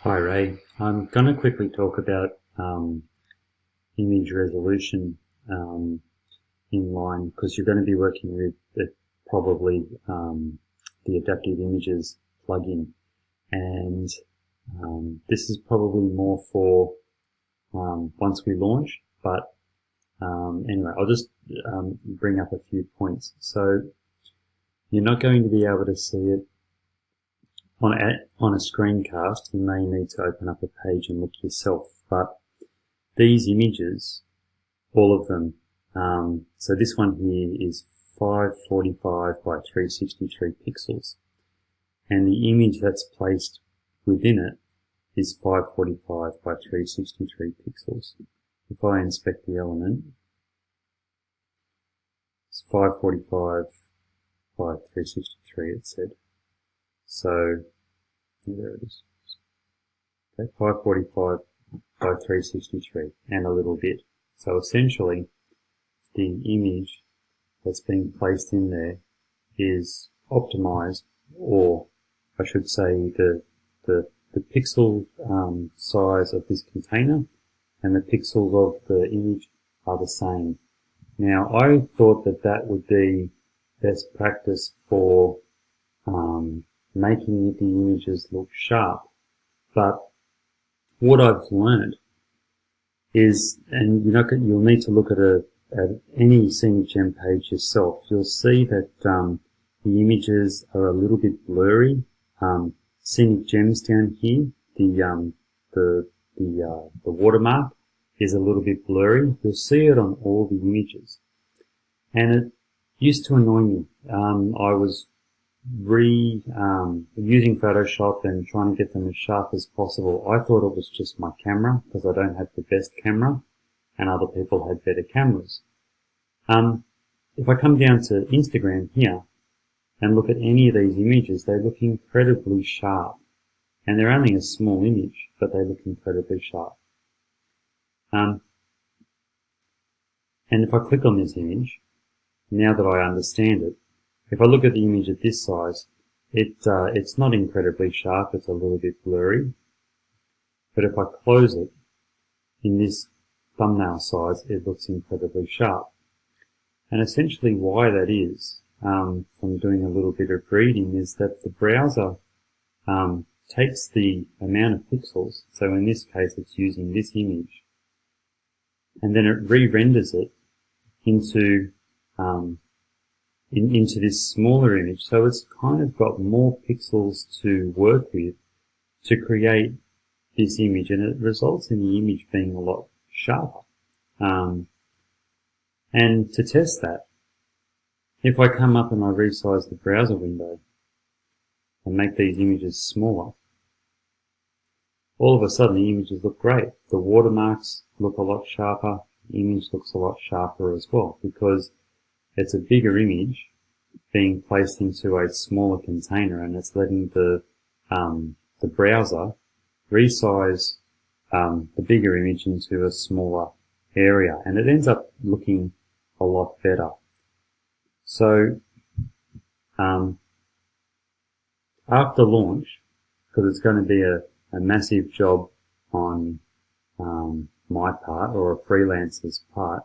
Hi Ray, I'm going to quickly talk about image resolution inline because you're going to be working with probably the Adaptive Images plugin, and this is probably more for once we launch, but anyway, I'll just bring up a few points. So you're not going to be able to see it on a screencast. You may need to open up a page and look yourself, but these images, all of them, so this one here is 545 by 363 pixels, and the image that's placed within it is 545 by 363 pixels. If I inspect the element, it's 545 by 363, it said. So there it is. Okay, 545 by 363 and a little bit. So essentially, the image that's being placed in there is optimized, or I should say the pixel size of this container and the pixels of the image are the same. Now, I thought that would be best practice for making the images look sharp, but what I've learned is, and you'll need to look at any SceniCGem page yourself, you'll see that the images are a little bit blurry. SceniCGems down here, the watermark is a little bit blurry. You'll see it on all the images, and it used to annoy me. I was using Photoshop and trying to get them as sharp as possible. I thought it was just my camera, because I don't have the best camera and other people had better cameras. If I come down to Instagram here and look at any of these images, they look incredibly sharp, and they're only a small image, but they look incredibly sharp. And if I click on this image, now that I understand it, if I look at the image at this size, it's not incredibly sharp, it's a little bit blurry. But if I close it in this thumbnail size, it looks incredibly sharp. And essentially why that is, from doing a little bit of reading, is that the browser takes the amount of pixels, so in this case it's using this image, and then it re-renders it into into this smaller image, so it's kind of got more pixels to work with to create this image, and it results in the image being a lot sharper. And to test that, if I come up and I resize the browser window and make these images smaller, all of a sudden the images look great. The watermarks look a lot sharper, the image looks a lot sharper as well, because it's a bigger image being placed into a smaller container, and it's letting the browser resize the bigger image into a smaller area, and it ends up looking a lot better. So after launch, because it's going to be a massive job on my part, or a freelancer's part,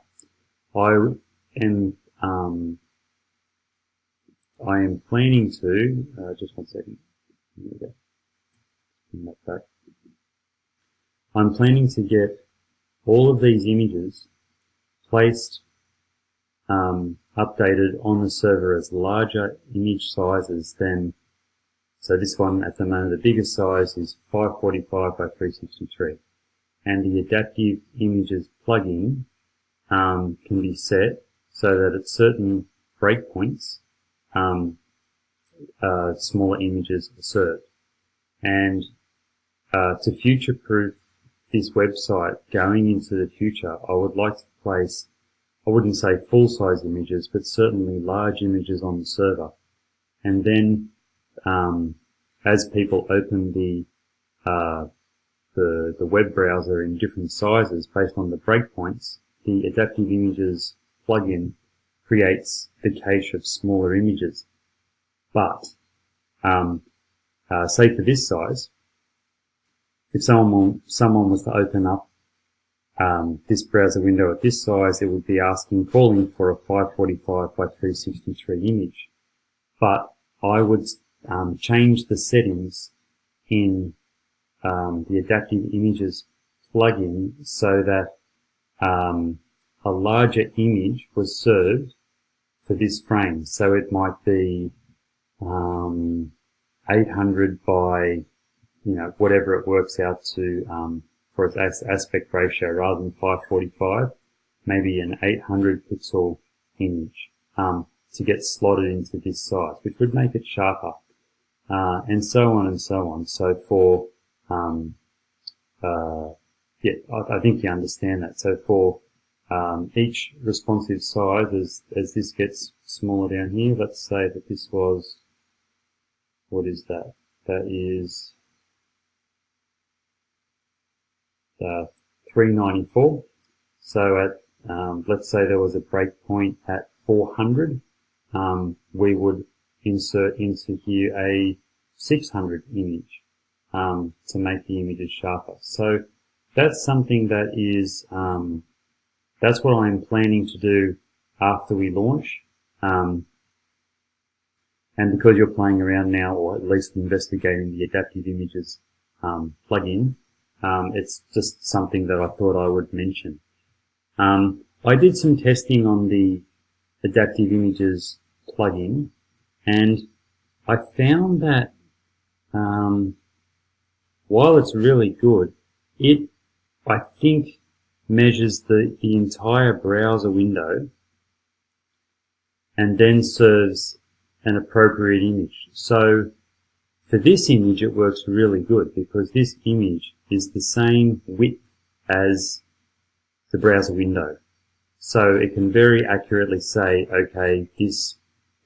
I am planning to, just one second, there we go, bring that back. I'm planning to get all of these images placed, updated on the server as larger image sizes than, so this one at the moment, the biggest size is 545 by 363, and the Adaptive Images plugin can be set so that at certain breakpoints, smaller images are served. And to future-proof this website going into the future, I would like to place, I wouldn't say full-size images, but certainly large images on the server. And then as people open the web browser in different sizes based on the breakpoints, the Adaptive Images plugin creates the cache of smaller images. But say for this size, if someone was to open up this browser window at this size, it would be calling for a 545 by 363 image. But I would change the settings in the Adaptive Images plugin so that a larger image was served for this frame. So it might be 800 by, whatever it works out to for its aspect ratio, rather than 545, maybe an 800 pixel image to get slotted into this size, which would make it sharper, and so on and so on. So for I think you understand that. So for each responsive size, as this gets smaller down here, let's say that this was, what is that? That is 394. So at let's say there was a breakpoint at 400, we would insert into here a 600 image to make the images sharper. So that's something that is that's what I'm planning to do after we launch. And because you're playing around now, or at least investigating the Adaptive Images plugin, it's just something that I thought I would mention. I did some testing on the Adaptive Images plugin, and I found that while it's really good, it, I think, measures the entire browser window and then serves an appropriate image. So for this image, it works really good because this image is the same width as the browser window. So it can very accurately say, okay, this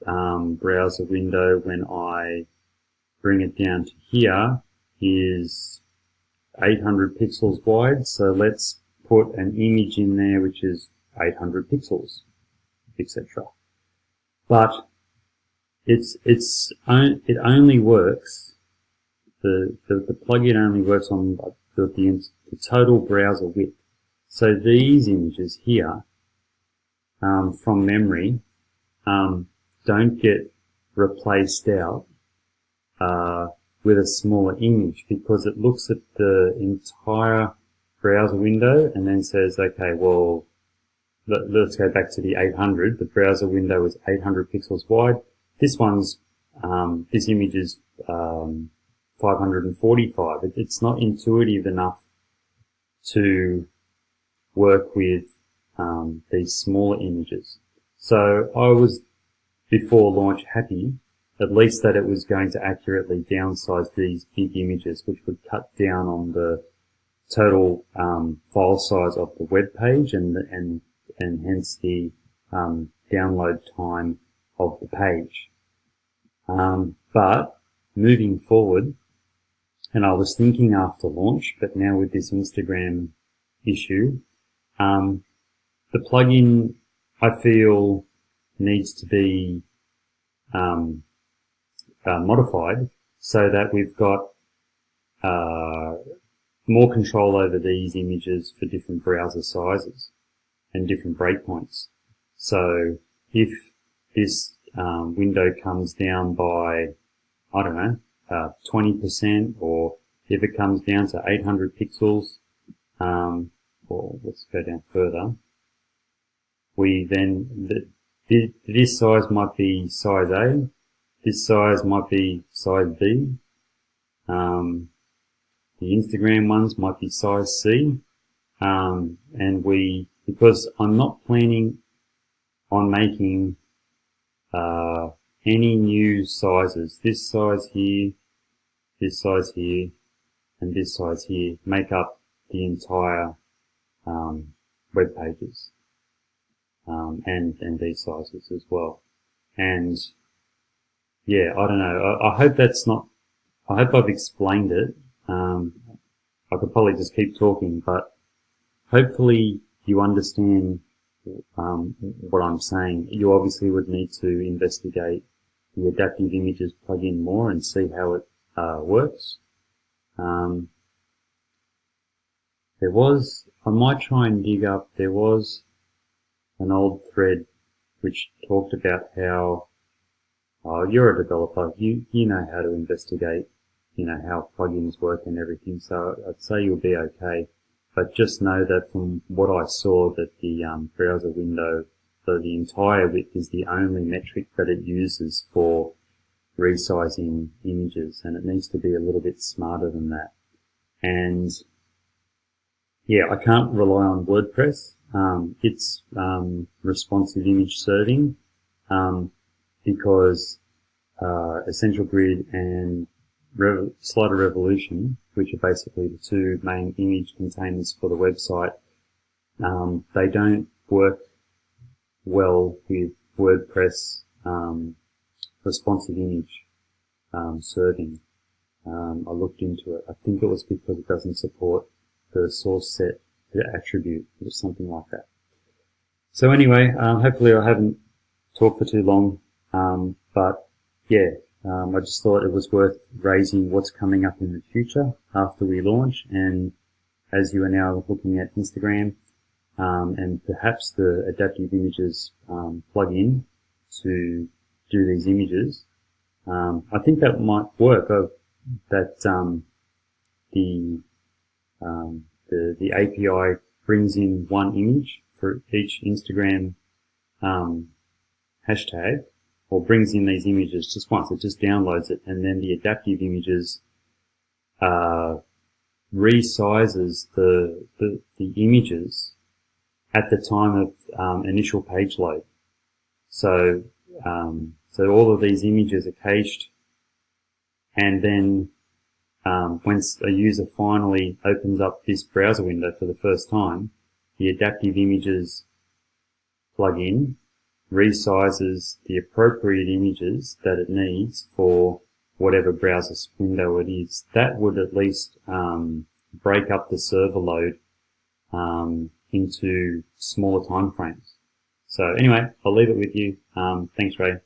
browser window, when I bring it down to here, is 800 pixels wide. So let's put an image in there which is 800 pixels, etc. But it only works, the plugin only works on the total browser width. So these images here from memory don't get replaced out with a smaller image, because it looks at the entire browser window and then says, okay, well, let's go back to the 800. The browser window is 800 pixels wide. This one's, this image is 545. It's not intuitive enough to work with these smaller images. So I was, before launch, happy at least that it was going to accurately downsize these big images, which would cut down on the total file size of the web page and hence the download time of the page. But moving forward, and I was thinking after launch, but now with this Instagram issue, the plugin, I feel, needs to be modified so that we've got more control over these images for different browser sizes and different breakpoints. So if this window comes down by, I don't know, 20%, or if it comes down to 800 pixels, or let's go down further, we then, this size might be size A, this size might be size B, the Instagram ones might be size C, and because I'm not planning on making any new sizes, this size here, and this size here make up the entire web pages, and these sizes as well. And yeah, I don't know. I hope that's not. I hope I've explained it. I could probably just keep talking, but hopefully you understand what I'm saying. You obviously would need to investigate the Adaptive Images plugin more and see how it works. I might try and dig up, there was an old thread which talked about how, you're a developer, you know how to investigate, how plugins work and everything, so I'd say you'll be okay. But just know that from what I saw, that the browser window, so the entire width is the only metric that it uses for resizing images, and it needs to be a little bit smarter than that. And yeah, I can't rely on WordPress. It's responsive image serving, because Essential Grid and Slider Revolution, which are basically the two main image containers for the website, they don't work well with WordPress responsive image serving. I looked into it. I think it was because it doesn't support the source set, the attribute, or something like that. So anyway, hopefully I haven't talked for too long, but yeah, I just thought it was worth raising what's coming up in the future after we launch, and as you are now looking at Instagram, and perhaps the Adaptive Images plugin to do these images, I think that might work. The API brings in one image for each Instagram hashtag, or brings in these images just once. It just downloads it, and then the Adaptive Images resizes the images at the time of initial page load. So all of these images are cached, and then once a user finally opens up this browser window for the first time, the Adaptive Images plugin resizes the appropriate images that it needs for whatever browser window it is. That would at least break up the server load into smaller time frames. So anyway, I'll leave it with you. Thanks, Ray.